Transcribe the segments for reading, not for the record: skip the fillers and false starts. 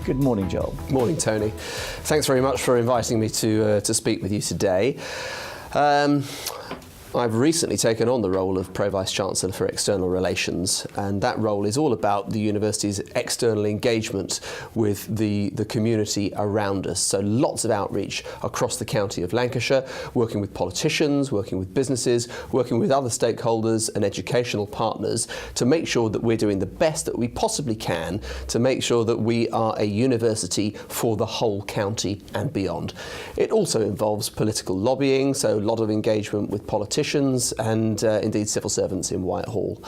Good morning, Joel. Morning, Tony. Thanks very much for inviting me to speak with you today. I've recently taken on the role of Pro-Vice-Chancellor for External Relations, and that role is all about the university's external engagement with the community around us. So lots of outreach across the county of Lancashire, working with politicians, working with businesses, working with other stakeholders and educational partners to make sure that we're doing the best that we possibly can to make sure that we are a university for the whole county and beyond. It also involves political lobbying, so a lot of engagement with politicians and indeed civil servants in Whitehall.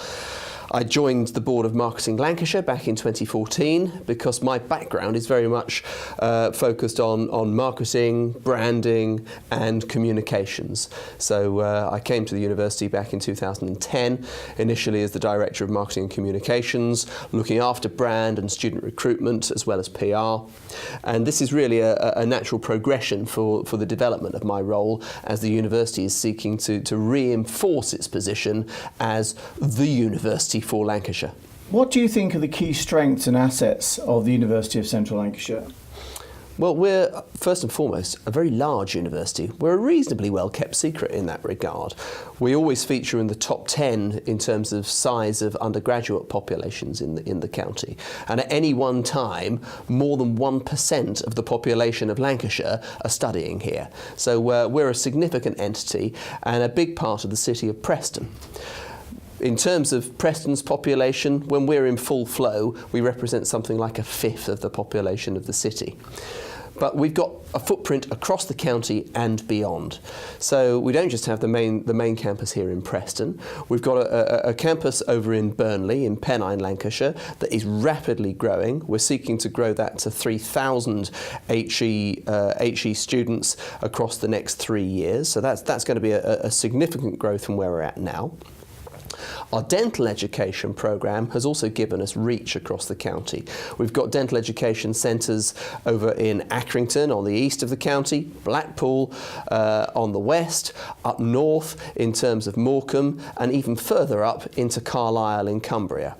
I joined the board of Marketing Lancashire back in 2014 because my background is very much focused on marketing, branding and communications. So I came to the university back in 2010, initially as the Director of Marketing and Communications, looking after brand and student recruitment as well as PR. And this is really a natural progression for the development of my role as the university is seeking to reinforce its position as the university for Lancashire. What do you think are the key strengths and assets of the University of Central Lancashire? Well, we're first and foremost a very large university. We're a reasonably well kept secret in that regard. We always feature in the top 10 in terms of size of undergraduate populations in the county. And at any one time, more than 1% of the population of Lancashire are studying here. So we're a significant entity and a big part of the city of Preston. In terms of Preston's population, when we're in full flow, we represent something like a fifth of the population of the city. But we've got a footprint across the county and beyond. So we don't just have the main campus here in Preston. We've got a campus over in Burnley, in Pennine, Lancashire, that is rapidly growing. We're seeking to grow that to 3,000 HE students across the next 3 years. So that's going to be a significant growth from where we're at now. Our dental education programme has also given us reach across the county. We've got dental education centres over in Accrington on the east of the county, Blackpool on the west, up north in terms of Morecambe, and even further up into Carlisle in Cumbria.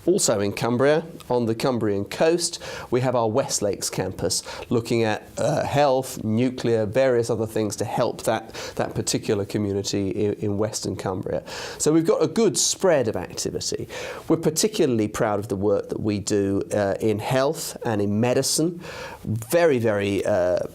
Also in Cumbria, on the Cumbrian coast, we have our West Lakes campus looking at health, nuclear, various other things to help that particular community in Western Cumbria. So we've got a good spread of activity. We're particularly proud of the work that we do in health and in medicine. Very, very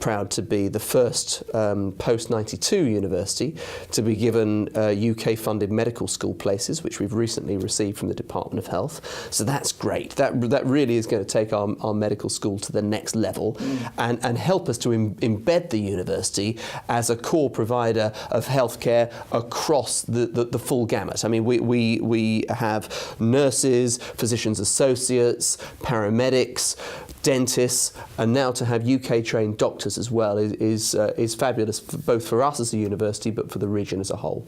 proud to be the first post-92 university to be given UK-funded medical school places, which we've recently received from the Department of Health. So that's great. That really is going to take our medical school to the next level and help us to embed the university as a core provider of healthcare across the full gamut. I mean, we have nurses, physicians associates, paramedics, dentists, and now to have UK-trained doctors as well is fabulous, both for us as a university, but for the region as a whole.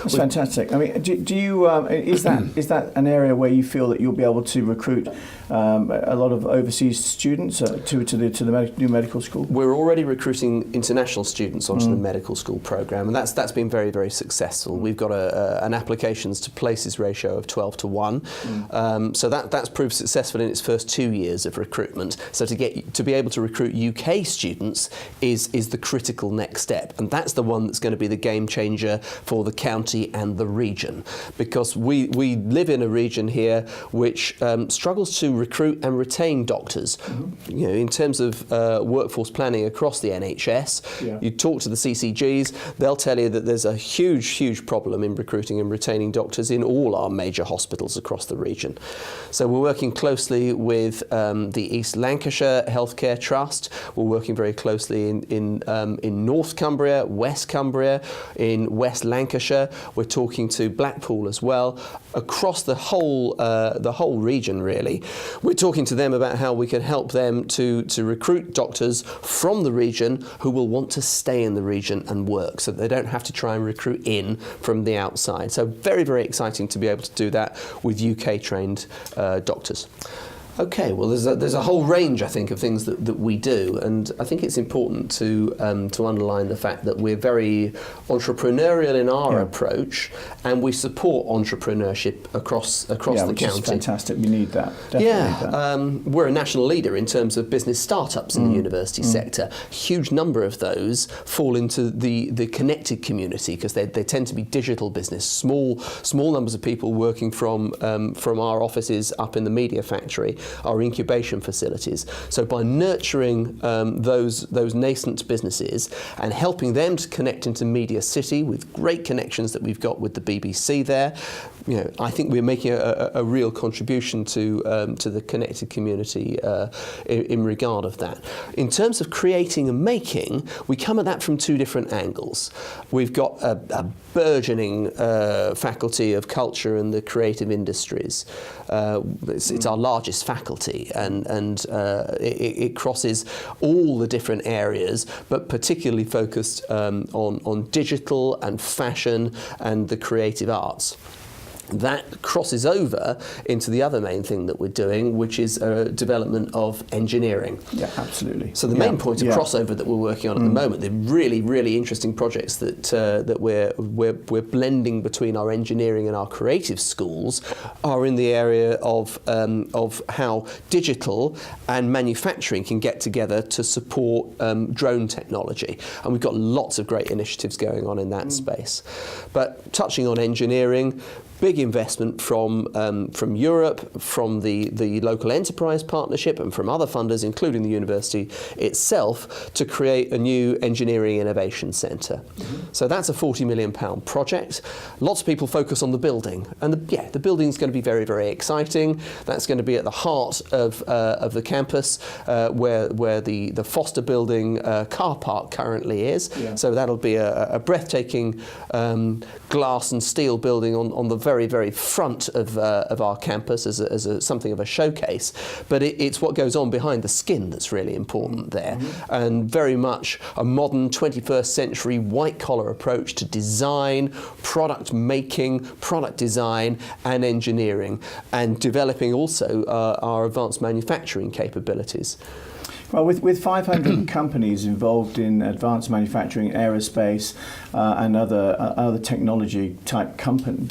That's fantastic. I mean, do you is that an area where you feel that you'll be able to recruit a lot of overseas students to the new medical school? We're already recruiting international students onto the medical school programme, and that's been very, very successful. We've got an applications to places ratio of 12 to 1, so that's proved successful in its first 2 years of recruitment. So to be able to recruit UK students is the critical next step, and that's the one that's going to be the game changer for the county and the region, because we live in a region here which struggles to recruit and retain doctors. You know, in terms of workforce planning across the NHS, you talk to the CCGs, they'll tell you that there's a huge problem in recruiting and retaining doctors in all our major hospitals across the region. So we're working closely with the East Lancashire Healthcare Trust. We're working very closely in North Cumbria, West Cumbria, in West Lancashire. We're talking to Blackpool as well, across the whole region really. We're talking to them about how we can help them to recruit doctors from the region who will want to stay in the region and work, so that they don't have to try and recruit in from the outside. So very, very exciting to be able to do that with UK trained doctors. Okay, well, there's a whole range, I think, of things that we do, and I think it's important to underline the fact that we're very entrepreneurial in our approach, and we support entrepreneurship across the county. Which is fantastic. We need that. Definitely need that. We're a national leader in terms of business startups in the university sector. Huge number of those fall into the connected community because they tend to be digital business. Small numbers of people working from our offices up in the media factory, our incubation facilities. So by nurturing those nascent businesses and helping them to connect into Media City with great connections that we've got with the BBC there, I think we're making a real contribution to the connected community in regard of that. In terms of creating and making, we come at that from two different angles. We've got a burgeoning faculty of culture and the creative industries. It's our largest faculty, and it crosses all the different areas, but particularly focused on digital and fashion and the creative arts. That crosses over into the other main thing that we're doing, which is development of engineering. Yeah, absolutely. So the main point of crossover that we're working on at the moment, the really, really interesting projects that we're blending between our engineering and our creative schools, are in the area of how digital and manufacturing can get together to support drone technology, and we've got lots of great initiatives going on in that space. But touching on engineering, big investment from Europe, from the local enterprise partnership, and from other funders, including the university itself, to create a new engineering innovation centre. So that's a £40 million project. Lots of people focus on the building, and the building's going to be very, very exciting. That's going to be at the heart of the campus, where the Foster Building car park currently is. Yeah. So that'll be a breathtaking glass and steel building on the very, very front of our campus as something of a showcase. But it's what goes on behind the skin that's really important there, and very much a modern 21st century white-collar approach to design, product making, product design and engineering, and developing also our advanced manufacturing capabilities. Well, with 500 companies involved in advanced manufacturing, aerospace, and other technology type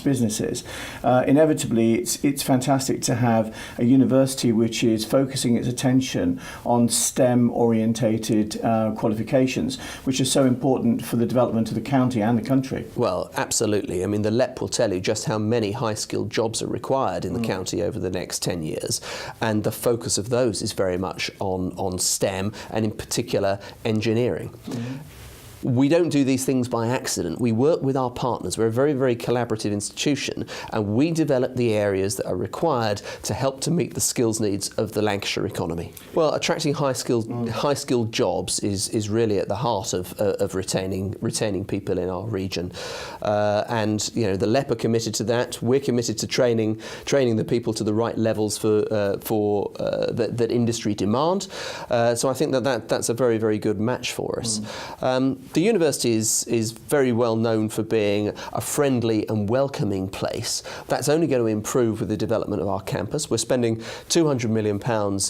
businesses, inevitably it's fantastic to have a university which is focusing its attention on STEM orientated qualifications, which is so important for the development of the county and the country. Well, absolutely. I mean, the LEP will tell you just how many high-skilled jobs are required in the county over the next 10 years, and the focus of those is very much on STEM, and in particular engineering. We don't do these things by accident. We work with our partners. We're a very, very collaborative institution, and we develop the areas that are required to help to meet the skills needs of the Lancashire economy. Well, attracting high-skilled jobs is really at the heart of retaining people in our region, and the LEP are committed to that. We're committed to training the people to the right levels for that industry demand. So I think that's a very, very good match for us. The university is very well known for being a friendly and welcoming place. That's only going to improve with the development of our campus. We're spending £200 million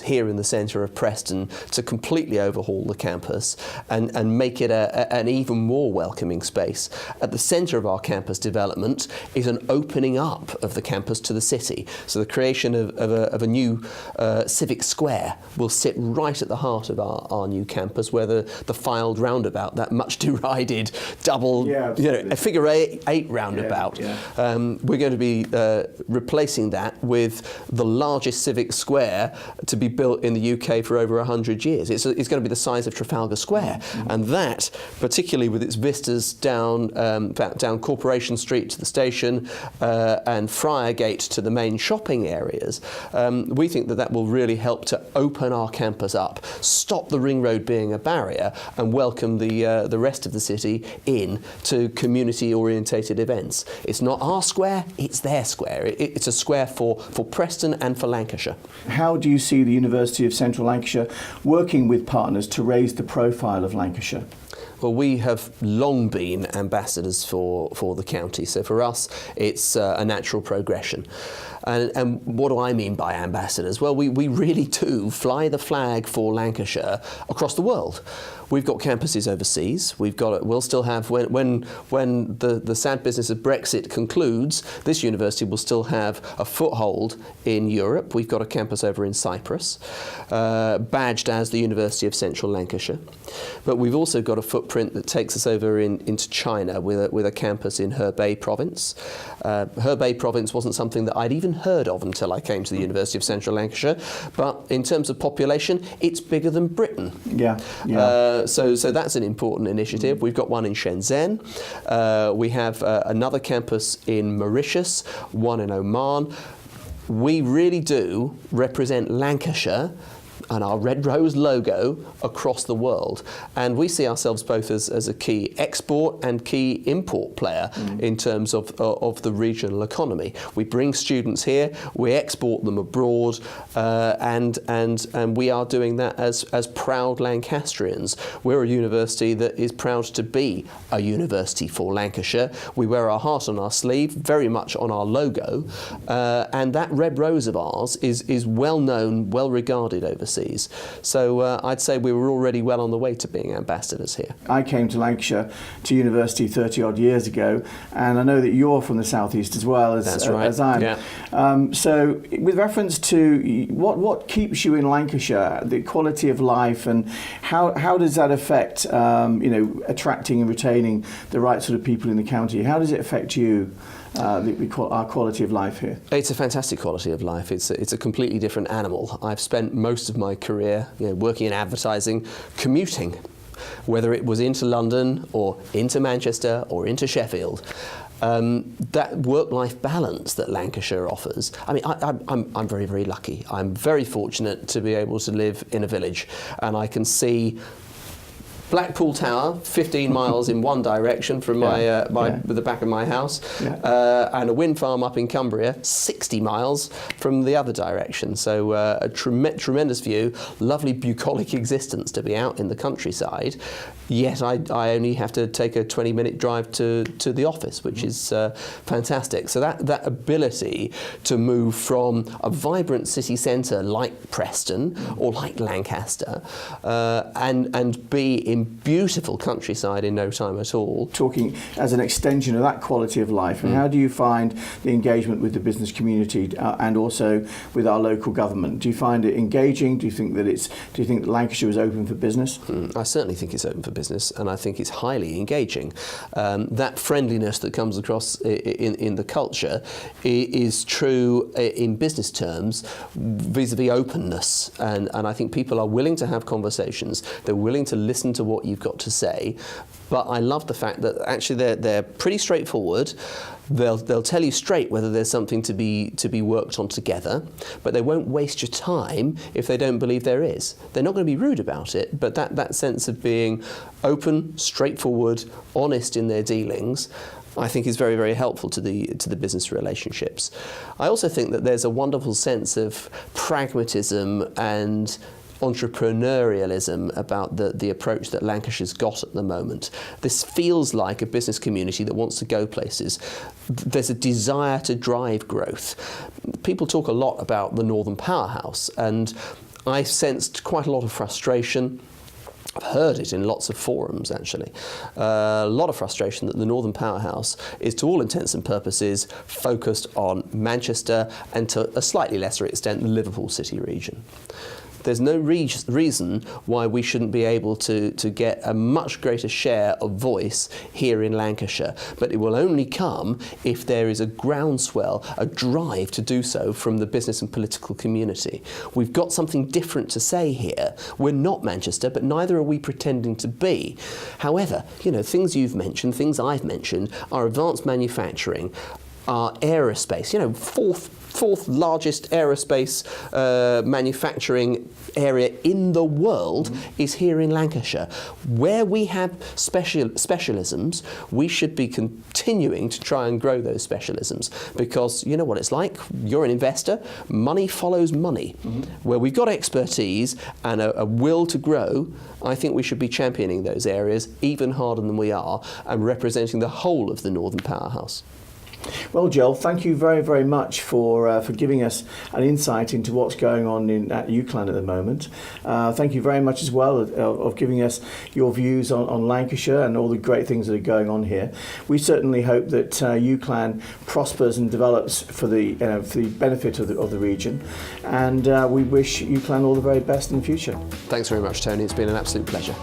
here in the centre of Preston to completely overhaul the campus and make it an even more welcoming space. At the centre of our campus development is an opening up of the campus to the city. So the creation of a new civic square will sit right at the heart of our new campus, where the filed roundabout, that much derided double, a figure eight roundabout. We're going to be replacing that with the largest civic square to be built in the UK for over 100 years. It's going to be the size of Trafalgar Square, and that, particularly with its vistas down Corporation Street to the station and Friargate to the main shopping areas, we think that will really help to open our campus up, stop the ring road being a barrier, and welcome the rest of the city in to community-orientated events. It's not our square, it's their square. It's a square for Preston and for Lancashire. How do you see the University of Central Lancashire working with partners to raise the profile of Lancashire? Well, we have long been ambassadors for the county, so for us it's a natural progression. And what do I mean by ambassadors? Well, we really do fly the flag for Lancashire across the world. We've got campuses overseas. We'll still have, when the sad business of Brexit concludes, this university will still have a foothold in Europe. We've got a campus over in Cyprus, badged as the University of Central Lancashire. But we've also got a footprint that takes us over into China with a campus in Hebei province. Hebei province wasn't something that I'd even heard of until I came to the University of Central Lancashire. But in terms of population, it's bigger than Britain. Yeah. So that's an important initiative. We've got one in Shenzhen. We have another campus in Mauritius, one in Oman. We really do represent Lancashire and our red rose logo across the world, and we see ourselves both as a key export and key import player in terms of the regional economy. We bring students here, we export them abroad, and we are doing that as proud Lancastrians. We're a university that is proud to be a university for Lancashire. We wear our heart on our sleeve, very much on our logo, and that red rose of ours is well known, well regarded overseas. So I'd say we were already well on the way to being ambassadors here. I came to Lancashire, to university 30 odd years ago, and I know that you're from the southeast as well as, That's right. as I am. Yeah. So with reference to what keeps you in Lancashire, the quality of life, and how does that affect attracting and retaining the right sort of people in the county? How does it affect you? Our quality of life here. It's a fantastic quality of life. It's a completely different animal. I've spent most of my career working in advertising, commuting, whether it was into London or into Manchester or into Sheffield. That work-life balance that Lancashire offers. I mean, I'm very, very lucky. I'm very fortunate to be able to live in a village, and I can see Blackpool Tower, 15 miles in one direction from the back of my house, and a wind farm up in Cumbria, 60 miles from the other direction. So a tremendous view, lovely bucolic existence to be out in the countryside. Yet I only have to take a 20-minute drive to the office, which is fantastic. So that ability to move from a vibrant city centre like Preston or like Lancaster and be in beautiful countryside in no time at all. Talking as an extension of that quality of life, and how do you find the engagement with the business community and also with our local government? Do you find it engaging? Do you think that Lancashire is open for business? I certainly think it's open for business, and I think it's highly engaging. That friendliness that comes across in the culture is true in business terms vis-a-vis openness, and I think people are willing to have conversations. They're willing to listen to what you've got to say, but I love the fact that actually they're pretty straightforward. They'll tell you straight whether there's something to be worked on together, but they won't waste your time if they don't believe there is. They're not going to be rude about it, but that sense of being open, straightforward, honest in their dealings, I think is very, very helpful to the business relationships. I also think that there's a wonderful sense of pragmatism and entrepreneurialism about the approach that Lancashire's got at the moment. This feels like a business community that wants to go places. There's a desire to drive growth. People talk a lot about the Northern Powerhouse, and I sensed quite a lot of frustration. I've heard it in lots of forums, actually. A lot of frustration that the Northern Powerhouse is, to all intents and purposes, focused on Manchester and, to a slightly lesser extent, the Liverpool City region. There's no reason why we shouldn't be able to get a much greater share of voice here in Lancashire, but it will only come if there is a groundswell, a drive to do so from the business and political community. We've got something different to say here. We're not Manchester, but neither are we pretending to be. However, things you've mentioned, things I've mentioned, are advanced manufacturing, our aerospace, fourth largest aerospace manufacturing area in the world is here in Lancashire. Where we have specialisms, we should be continuing to try and grow those specialisms, because you know what it's like. You're an investor, money follows money. Where we've got expertise and a will to grow, I think we should be championing those areas even harder than we are and representing the whole of the Northern Powerhouse. Well, Joel, thank you very, very much for giving us an insight into what's going on at UCLan at the moment. Thank you very much as well of giving us your views on Lancashire and all the great things that are going on here. We certainly hope that UCLan prospers and develops for the benefit of the region, and we wish UCLan all the very best in the future. Thanks very much, Tony. It's been an absolute pleasure.